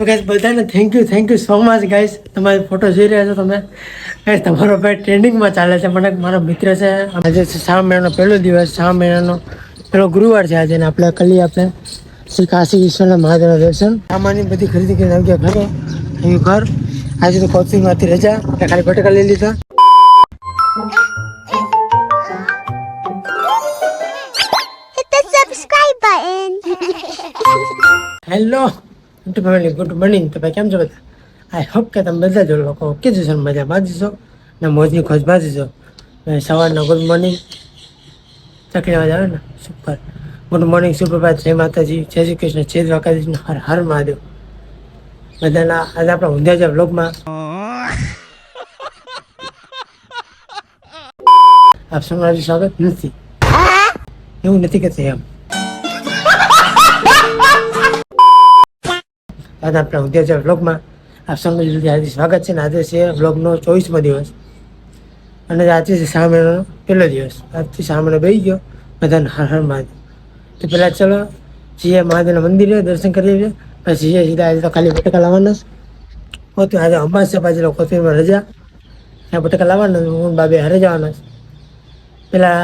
તો ગાઈસ બધાને thank you so much guys. તમારી ફોટો જોઈ રહ્યા છો તમે ગાઈસ. તમારો ભાઈ ટ્રેન્ડિંગમાં ચાલે છે. મને મારો મિત્ર છે. આજે શ્રાવણ મહિનાનો પહેલો દિવસ, શ્રાવણ મહિનાનો પહેલો ગુરુવાર છે આજે. આપણે શ્રી કાશી વિશ્વનાથ મહાદેવના દર્શન સામાનની બધી ખરીદી કરીને આવી ગયા ઘરે. અહીં ઘર આજે તો કોચિંગમાંથી રજા એટલે ખાલી બટાકા લઈ લીધા. Hello good morning. તો ભાઈ કેમ છો બધા? આઈ હોપ કે તમે બધા જો લોકો ઓકે જશો, મજા બાજીશો ને મોજની ખોજ બાજીશો. સવારના ગુડ મોર્નિંગ ચકલી અવાજ આવે ને સુપર. ગુડ મોર્નિંગ, સુપ્રભાત, જય માતાજી, જય શ્રી કૃષ્ણ, જય દ્વારકાધીશ, હર હર મહાદેવ. બધાના આજે આપણા ઊંધા વ્લોગમાં આપ સૌનું સ્વાગત નથી. એવું નથી કે એમ આજે આપણા ઊંધા વ્લોગમાં આપ સૌનું હાર્દિક સ્વાગત છે. ને આજે છે વ્લોગનો 24મો દિવસ અને આજે છે શ્રાવણ મહિનાનો પહેલો દિવસ. આજથી શ્રાવણ મહિનો બેસી ગયો. બધાને હર હર મહાદેવ. તો પહેલાં ચલો જઈએ મહાદેવના મંદિરે દર્શન કરી લઈએ. પછી જઈએ સીધા. આજે તો ખાલી બટાકા લાવવાના કોથમીર. આજે અમાસ છે પાછી કોથમીરમાં રજા. ત્યાં બટાકા લાવવાના. હું બાબે હારે જવાના. પેલા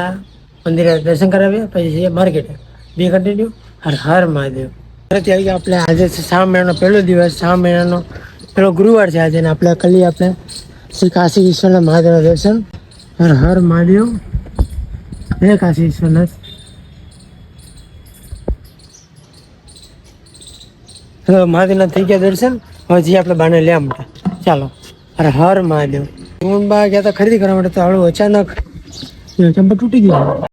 મંદિરે દર્શન કરાવીએ પછી જઈએ માર્કેટે. બી કન્ટિન્યુ. હર હર મહાદેવ. ફરીથી આવી ગયા આપણે. આજે શ્રાવણ મહિનાનો પહેલો દિવસ, શ્રાવણ મહિનાનો પહેલો ગુરુવાર છે આજે. આપણે શ્રી કાશી વિશ્વનાથ મહાદેવના દર્શન. હર હર મહાદેવ. હે કાશી વિશ્વનાથ. હવે મહાદેવના થઈ ગયા દર્શન. હવે જઈએ આપણે બાને લેવા માટે. ચાલો હર હર મહાદેવ. બા ગયા હતા ખરીદી કરવા માટે, તો આવડું અચાનક ચંપલ તૂટી ગયું.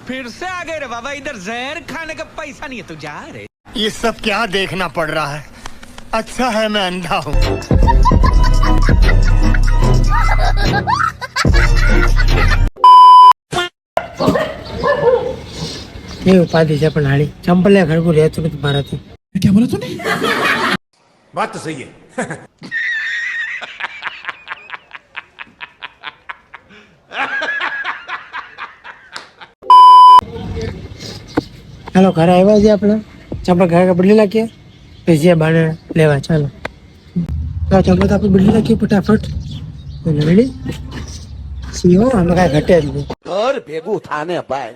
फिर से आ गए रे बाबा, इधर जहर खाने का पैसा नहीं है, तू जा रे. ये सब क्या देखना पड़ रहा है? अच्छा है मैं अंधा हूँ. ये उपाधि છે પણ હાડી ચંપલ ને ઘરકું રહેતું નથી મારાથી. क्या बोला तूने? बात तो सही है. ચાલો ઘરે આવ્યા છે આપણે. ચંપલ ઘરે બદલી નાખીએ પછી જે બાને લેવા. ચાલો ચંપલ તો આપણે બદલી નાખીએ ફટાફટ. રેડી સીઓ અમે કાંઈ ઘટે જ નહીં. घर भेगू थाने भाई.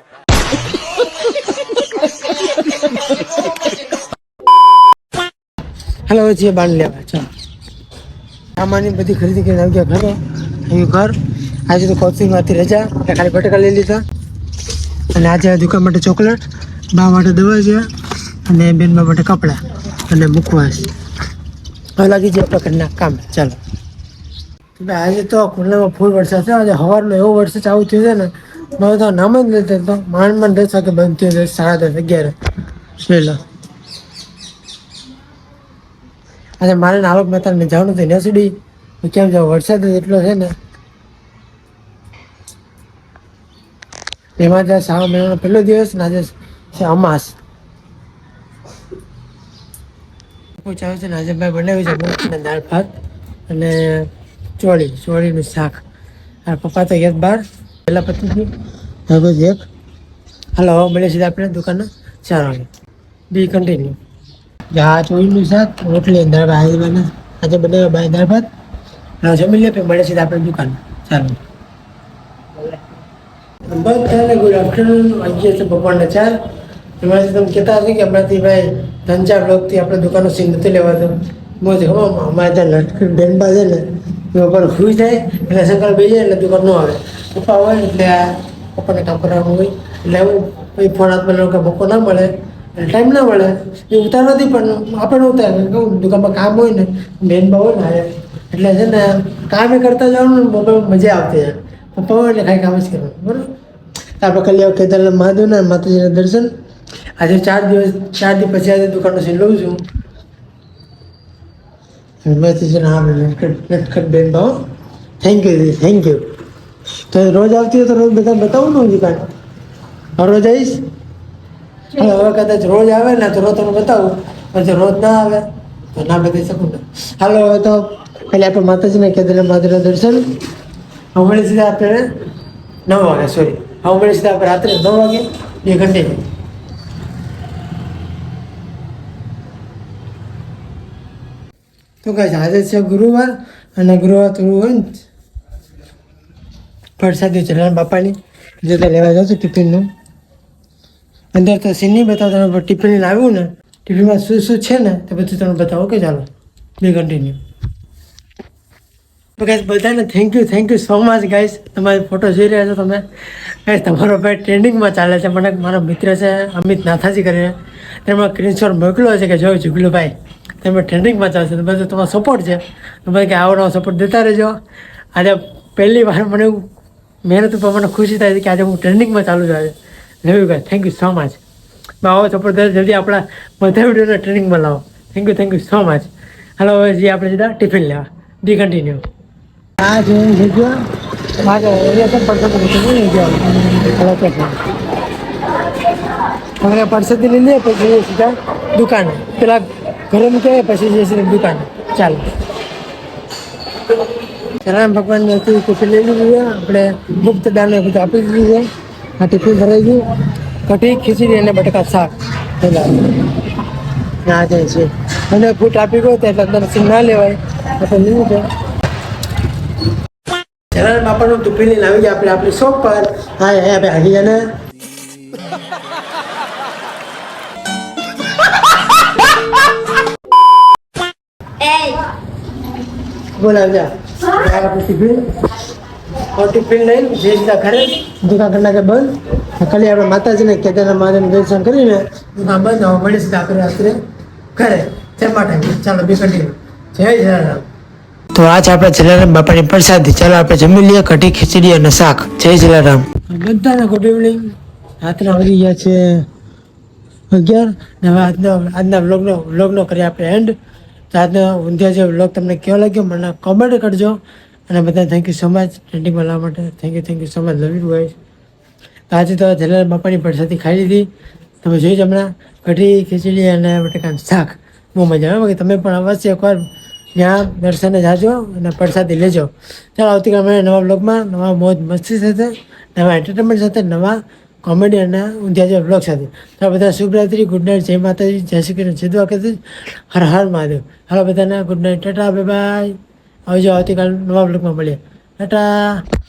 હાલો હવે જે બાન લેવા. ચાલો સામાનની બધી ખરીદી કરીને આવી ગયા ઘરે. અહીં ઘર આજે તો કોચિંગમાંથી રજા એટલે ખાલી બટાકા લઈ લીધા. અને આજે દુકાન માટે ચોકલેટ, બા માટે દવા છે અને બેનબા માટે કપડાં અને મુખવાસ. હવે લાગી જાય પ્રકારના કામ. ચાલો આજે તો ખુલ્લામાં ફૂલ વરસાદ છે. આજે સવારનો એવો વરસાદ ચાલુ થયો છે ને, મારે તો નામ જ નથી તો. માંડ 10 વાગે બંધ થયો છે. 10:30 11 પહેલા. આજે મારે આલોક મહેતાને જવાનું હતું નેસડી. કેમ જાવ, વરસાદ જ એટલો છે ને. એમાં ત્યાં શ્રાવણ મહિનાનો પહેલો દિવસ ને આજે છે અમાસ. ચાલે છે ને આજે ભાઈ બનાવ્યું છે દાળ ભાત અને ચોળીનું શાક. આ પપ્પા તો એક બાર પહેલાં પતી ગયું. હવે એક હાલો હવે મળે સીધા આપણે દુકાને 4 વાગે. બી કન્ટિન્યુ. આ ચોળીનું શાક, રોટલી, દાળ ભાત. આજે બનાવ્યા બાય દાળ ભાત. જમી લે પછી મળે સીધા આપણે દુકાન. ચાલો બધાને ગુડ આફ્ટરનૂન. વાગ્યા છે બપોરના 4. એમાંથી તમે કહેતા હશે કે હમણાંથી ભાઈ 3-4 બ્લોગથી આપણે દુકાનનો સીન નથી લેવાતો. મોજ ખબર અમારે ત્યાં લટકન બેનબા છે ને એ ઉપર ખુશ થાય એટલે સકાળ બે જાય એટલે દુકાન ન આવે. પપ્પા હોય એટલે આ પપ્પાને કામ કરવાનું હોય એટલે એવું પછી ફોન હાથમાં લેવું કે બપોર ના મળે એટલે ટાઈમ ના મળે. એ ઉતાર નથી પણ આપણે ઉતારે કહું દુકાનમાં કામ હોય ને બેનબા હોય ને એટલે છે ને કામ એ કરતા જવાનું ને મોબાઈલ મજા આવતી જાય. પપ્પા હોય એટલે કાંઈ કામ જ કરવાનું. બરાબર. આપણે કલ્યાણ કેદારનાથ મહાદેવના માતાજીના દર્શન. આજે 4 દી પછી આજે દુકાનનો સીન લઉં છું. મેથી છે ને આપણે નટખટ બેન ભાવ. Thank you. તો રોજ આવતી હોય તો રોજ બધા બતાવું ને દુકાન. રોજ આવીશ. હવે કદાચ રોજ આવે ને તો રોજ તમને બતાવું. પછી રોજ ના આવે તો ના બતાવી શકું ને. હાલો હવે તો પહેલાં આપણે માતાજીના કેદારનાથ મહાદેવના દર્શન. હવે મળી સીધા આપણે 9 વાગે. સોરી હવે મળી સીધા આપણે રાત્રે 9 વાગે. 2 ઘંટે તો ગાઈસ આજે છે ગુરુવાર અને ગુરુવાર થોડું હોય ને પ્રસાદી જલારામ બાપાની જે તો લેવા જાઉં છું ટિફિનનું. અંદર તો સીન નહીં બતાવતા પણ ટિફિન લાવ્યું ને ટિફિનમાં શું શું છે ને તો બધું તમને બતાવો. ઓકે ચાલો બે કન્ટિન્યુ. તો ગાઈસ બધાને thank you so much guys. તમારી ફોટો જોઈ રહ્યા છો તમે. ગાઈસ તમારો ભાઈ ટ્રેન્ડિંગમાં ચાલે છે. મને મારો મિત્ર છે અમિત નાથાજી કરીને તેમાં સ્ક્રીનશોટ મોકલ્યો છે કે જો જુગલુભાઈ તમે ટ્રેન્ડિંગમાં ચાલશે તો બધું તમારો સપોર્ટ છે. તો મને કે આવો નવો સપોર્ટ દેતા રહેજો. આજે પહેલી વાર મને એવું મહેનત ઉપર મને ખુશી થાય છે કે આજે હું ટ્રેન્ડિંગમાં ચાલુ છું. આજે love you guys, thank you so much. આવો સપોર્ટ દે જલ્દી આપણા બધા વિડીયોને ટ્રેનિંગમાં લાવો. Thank you so much. હાલો હવે જે આપણે સીધા ટિફિન લેવા. Be continue. આ જે જગ્યા મારે હવે પરસેથી લઈ લઈએ પછી જઈએ સીધા દુકાને. પેલા ઘરે મૂકીએ પછી જઈએ સીધા દુકાને. ચાલો જલારામ ભગવાન ટિફિન લઈ લીધું. આપણે ગુપ્ત દાને બધું આપી દીધું છે. આ ટિફિન ભરાઈ ગયું. કઢી ખીચડી અને બટાકા શાક પેલા ના જાય છે. મને ફૂટ આપી ગયો તો એટલે અંદર સીન ના લેવાય આપણે લીધું છે. જલારામ બાપાનું ટિફિન લઈને આવી ગયા આપણે આપણી શોપ પર. હા આપણે આવી ગયા ને બોલાવ્યા આપણે ટિફિન લઈને જે સીધા ઘરે દુકાન કરી નાખે બંધ. ખાલી આપણે માતાજીને કેદારનાથ મહાદેવનું દર્શન કરીને દુકાન બંધ હવે મળી સીધા આપણે રાત્રે ઘરે જમવા ટાઈમ. ચાલો બી કન્ટિન્યુ. જય જલારામ. તો આજ આપણે જલારામ બાપાની પ્રસાદી. ચાલો આપણે જમી લઈએ કઢી ખીચડી અને શાક. જય જલારામ. બધાને ગુડ ઇવનિંગ. રાતના વાગી ગયા છે 11 ને હવે આજના વ્લોગનો કરીએ આપણે એન્ડ. તો આજનો ઊંધિયા જે વ્લોગ તમને કેવો લાગ્યો મને કોમેન્ટ કરજો. અને બધા થેન્ક યુ સો મચ ટ્રેન્ડિંગમાં લાવવા માટે. Thank you so much. Love you guys. આજે તો જલારામ બાપાની પ્રસાદી ખાઈ લીધી. તમે જોઈ જ હમણાં કઢી ખીચડી અને બટાકાનું શાક. બહુ મજા આવે. તમે પણ અવશ્ય એકવાર ત્યાં દર્શને જાજો અને પ્રસાદી લેજો. ચાલો આવતીકાલે મને નવા બ્લોગમાં નવા મોજ મસ્તી સાથે નવા એન્ટરટેનમેન્ટ સાથે નવા કોમેડી અને ઊંધિયા જેવા બ્લોગ સાથે. તો બધા શુભરાત્રી, ગુડ નાઇટ, જય માતાજી, જય શ્રી કૃષ્ણ, જય દ્વારકાધીશ, હર હર મહાદેવ. હાલો બધાને good night, Tata, bye bye. આવજો આવતીકાલ નવા બ્લોગમાં મળીએ. ટાટા.